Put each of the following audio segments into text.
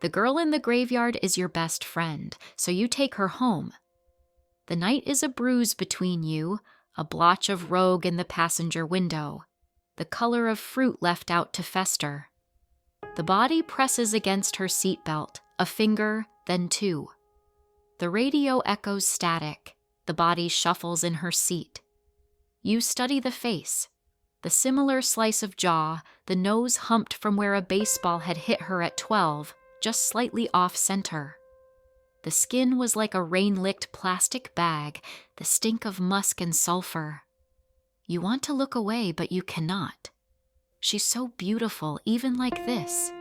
The girl in the graveyard is your best friend, so you take her home. The night is a bruise between you, a blotch of rogue in the passenger window, the color of fruit left out to fester. The body presses against her seatbelt, a finger, then two. The radio echoes static, the body shuffles in her seat. You study the face, the similar slice of jaw, the nose humped from where a baseball had hit her at 12, just slightly off-center. The skin was like a rain-licked plastic bag, the stink of musk and sulfur. You want to look away, but you cannot. She's so beautiful, even like this.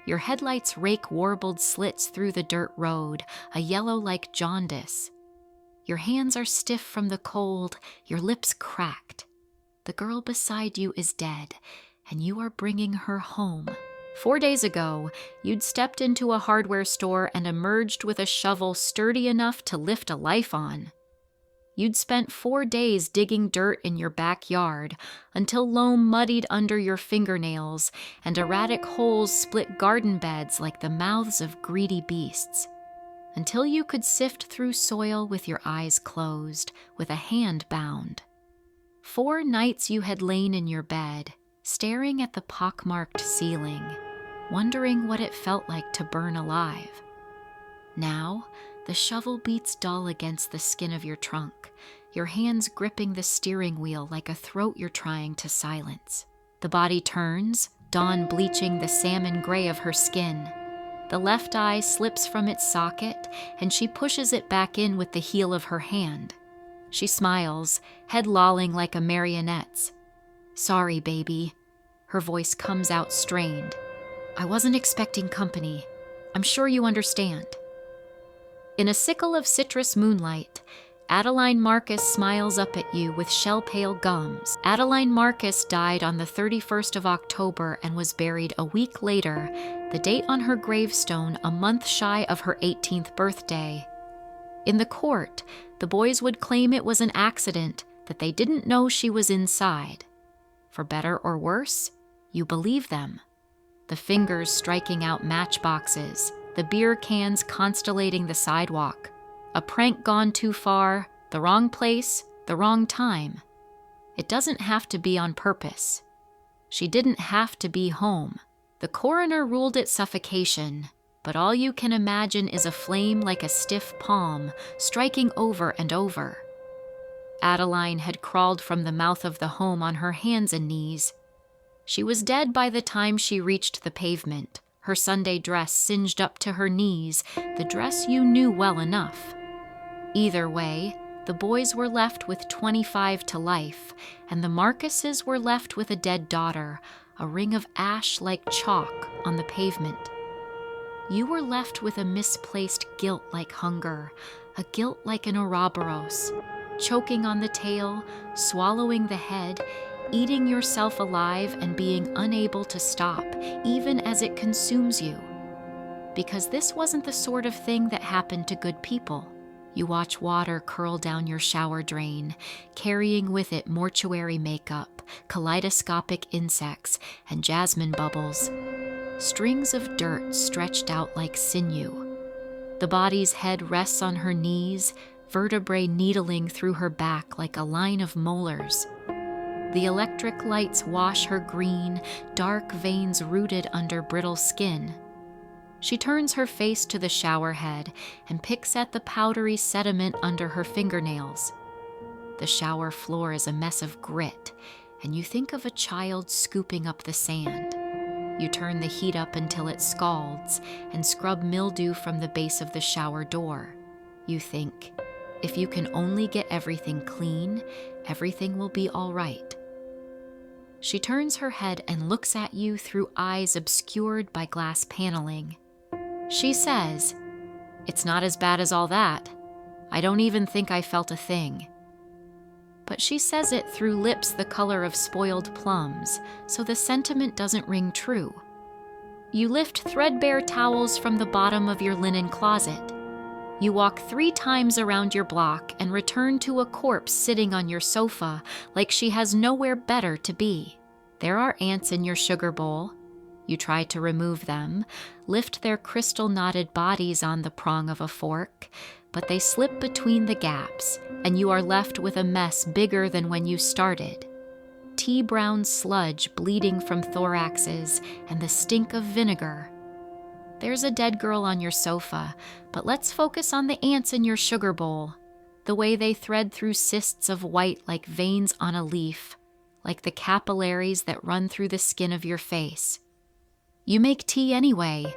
Your headlights rake warbled slits through the dirt road, a yellow like jaundice. Your hands are stiff from the cold, your lips cracked. The girl beside you is dead, and you are bringing her home. 4 days ago, you'd stepped into a hardware store and emerged with a shovel sturdy enough to lift a life on. You'd spent 4 days digging dirt in your backyard until loam muddied under your fingernails and erratic holes split garden beds like the mouths of greedy beasts. Until you could sift through soil with your eyes closed, with a hand bound. 4 nights you had lain in your bed, staring at the pockmarked ceiling, wondering what it felt like to burn alive. Now, the shovel beats dull against the skin of your trunk, your hands gripping the steering wheel like a throat you're trying to silence. The body turns, dawn bleaching the salmon gray of her skin. The left eye slips from its socket, and she pushes it back in with the heel of her hand. She smiles, head lolling like a marionette's. "Sorry, baby." Her voice comes out strained. "I wasn't expecting company. I'm sure you understand." In a sickle of citrus moonlight, Adeline Marcus smiles up at you with shell-pale gums. Adeline Marcus died on the 31st of October and was buried a week later, the date on her gravestone a month shy of her 18th birthday. In the court, the boys would claim it was an accident, that they didn't know she was inside. For better or worse, you believe them. The fingers striking out matchboxes, the beer cans constellating the sidewalk, a prank gone too far, the wrong place, the wrong time. It doesn't have to be on purpose. She didn't have to be home. The coroner ruled it suffocation, but all you can imagine is a flame like a stiff palm, striking over and over. Adeline had crawled from the mouth of the home on her hands and knees. She was dead by the time she reached the pavement, her Sunday dress singed up to her knees, the dress you knew well enough. Either way, the boys were left with 25 to life, and the Marcuses were left with a dead daughter, a ring of ash like chalk on the pavement. You were left with a misplaced guilt like hunger, a guilt like an Ouroboros, choking on the tail, swallowing the head, eating yourself alive and being unable to stop, even as it consumes you. Because this wasn't the sort of thing that happened to good people. You watch water curl down your shower drain, carrying with it mortuary makeup, kaleidoscopic insects, and jasmine bubbles. Strings of dirt stretched out like sinew. The body's head rests on her knees, vertebrae needling through her back like a line of molars. The electric lights wash her green, dark veins rooted under brittle skin. She turns her face to the shower head and picks at the powdery sediment under her fingernails. The shower floor is a mess of grit, and you think of a child scooping up the sand. You turn the heat up until it scalds and scrub mildew from the base of the shower door. You think, if you can only get everything clean, everything will be all right. She turns her head and looks at you through eyes obscured by glass paneling. She says, "It's not as bad as all that. I don't even think I felt a thing." But she says it through lips the color of spoiled plums, so the sentiment doesn't ring true. You lift threadbare towels from the bottom of your linen closet. You walk 3 times around your block and return to a corpse sitting on your sofa like she has nowhere better to be. There are ants in your sugar bowl. You try to remove them, lift their crystal-knotted bodies on the prong of a fork, but they slip between the gaps, and you are left with a mess bigger than when you started. Tea-brown sludge bleeding from thoraxes and the stink of vinegar. There's a dead girl on your sofa, but let's focus on the ants in your sugar bowl, the way they thread through cysts of white like veins on a leaf, like the capillaries that run through the skin of your face. You make tea anyway.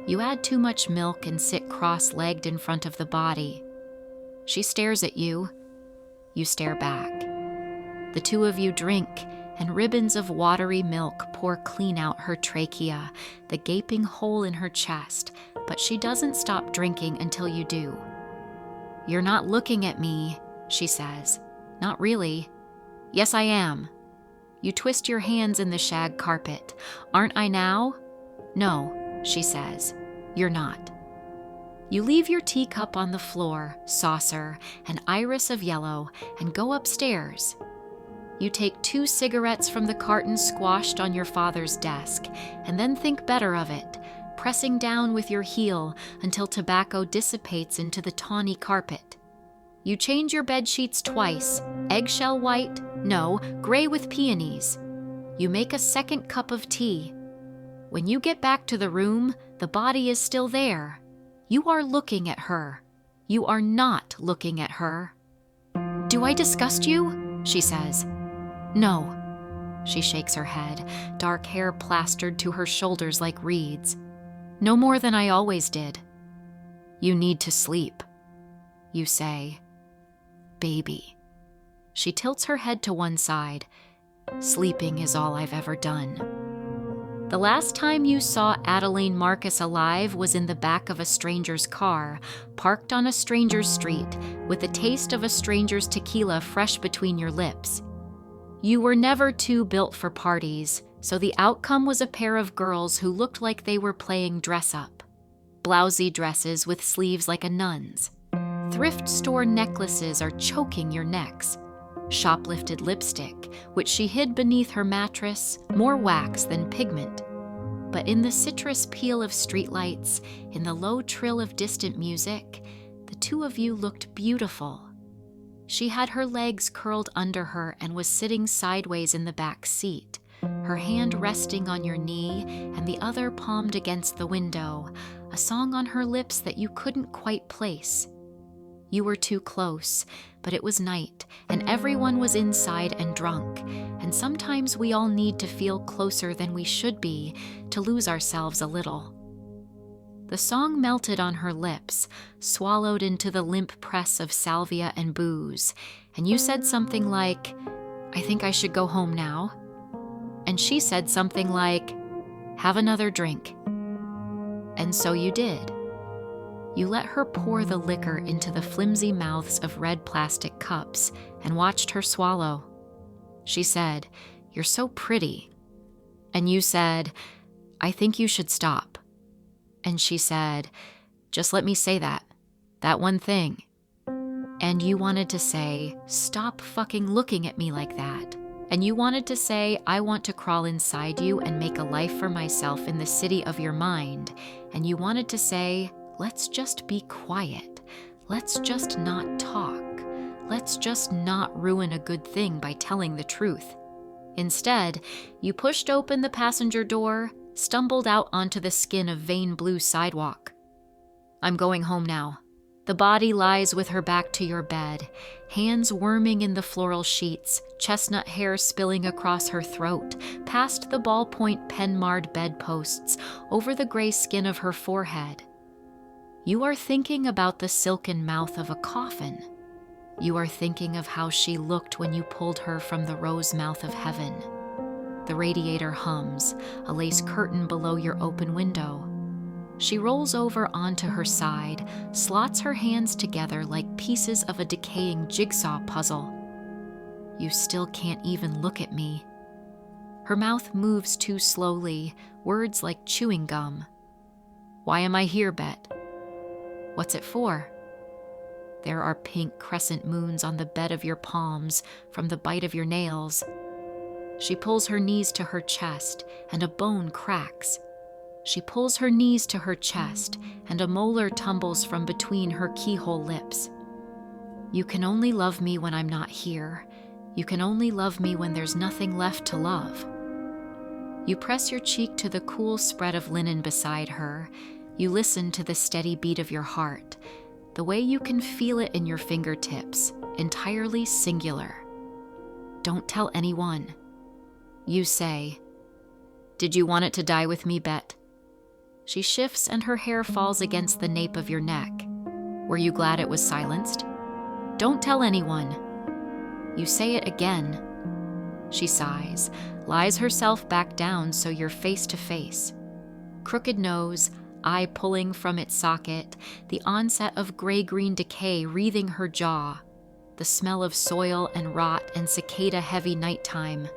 You add too much milk and sit cross-legged in front of the body. She stares at you. You stare back. The two of you drink, and ribbons of watery milk pour clean out her trachea, the gaping hole in her chest, but she doesn't stop drinking until you do. "You're not looking at me," she says. "Not really." "Yes, I am." You twist your hands in the shag carpet. "Aren't I now?" "No," she says. "You're not." You leave your teacup on the floor, saucer, an iris of yellow, and go upstairs. You take 2 cigarettes from the carton squashed on your father's desk, and then think better of it, pressing down with your heel until tobacco dissipates into the tawny carpet. You change your bed sheets twice, eggshell white, no, gray with peonies. You make a second cup of tea. When you get back to the room, the body is still there. You are looking at her. You are not looking at her. "Do I disgust you?" she says. "No." She shakes her head, dark hair plastered to her shoulders like reeds. "No more than I always did." "You need to sleep." You say, "Baby." She tilts her head to one side. "Sleeping is all I've ever done." The last time you saw Adeline Marcus alive was in the back of a stranger's car, parked on a stranger's street, with the taste of a stranger's tequila fresh between your lips. You were never too built for parties, so the outcome was a pair of girls who looked like they were playing dress-up. Blousy dresses with sleeves like a nun's. Thrift store necklaces are choking your necks. Shoplifted lipstick, which she hid beneath her mattress, more wax than pigment. But in the citrus peel of streetlights, in the low trill of distant music, the two of you looked beautiful. She had her legs curled under her and was sitting sideways in the back seat, her hand resting on your knee and the other palmed against the window, a song on her lips that you couldn't quite place. You were too close, but it was night, and everyone was inside and drunk, and sometimes we all need to feel closer than we should be to lose ourselves a little. The song melted on her lips, swallowed into the limp press of salvia and booze, and you said something like, "I think I should go home now." And she said something like, "Have another drink." And so you did. You let her pour the liquor into the flimsy mouths of red plastic cups and watched her swallow. She said, "You're so pretty." And you said, "I think you should stop." And she said, "Just let me say that one thing." And you wanted to say, "Stop fucking looking at me like that." And you wanted to say, "I want to crawl inside you and make a life for myself in the city of your mind." And you wanted to say, "Let's just be quiet. Let's just not talk. Let's just not ruin a good thing by telling the truth." Instead, you pushed open the passenger door, stumbled out onto the skin of vein blue sidewalk. "I'm going home now." The body lies with her back to your bed, hands worming in the floral sheets, chestnut hair spilling across her throat, past the ballpoint pen-marred bedposts, over the gray skin of her forehead. You are thinking about the silken mouth of a coffin. You are thinking of how she looked when you pulled her from the rose mouth of heaven. The radiator hums, a lace curtain below your open window. She rolls over onto her side, slots her hands together like pieces of a decaying jigsaw puzzle. You still can't even look at me. Her mouth moves too slowly, words like chewing gum. "Why am I here, Bet?" "What's it for?" There are pink crescent moons on the bed of your palms from the bite of your nails. She pulls her knees to her chest, and a bone cracks. She pulls her knees to her chest, and a molar tumbles from between her keyhole lips. You can only love me when I'm not here. You can only love me when there's nothing left to love. You press your cheek to the cool spread of linen beside her. You listen to the steady beat of your heart, the way you can feel it in your fingertips, entirely singular. Don't tell anyone. You say, "Did you want it to die with me, Bet?" She shifts and her hair falls against the nape of your neck. Were you glad it was silenced? Don't tell anyone. You say it again. She sighs, lies herself back down so you're face to face. Crooked nose, eye pulling from its socket, the onset of gray-green decay wreathing her jaw, the smell of soil and rot and cicada-heavy nighttime.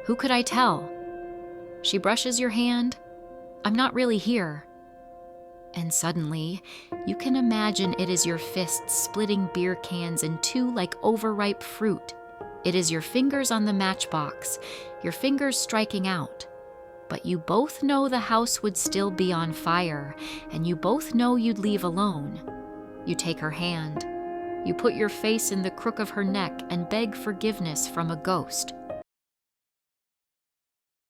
Who could I tell? She brushes your hand. I'm not really here. And suddenly, you can imagine it is your fists splitting beer cans in two like overripe fruit. It is your fingers on the matchbox, your fingers striking out. But you both know the house would still be on fire, and you both know you'd leave alone. You take her hand. You put your face in the crook of her neck and beg forgiveness from a ghost.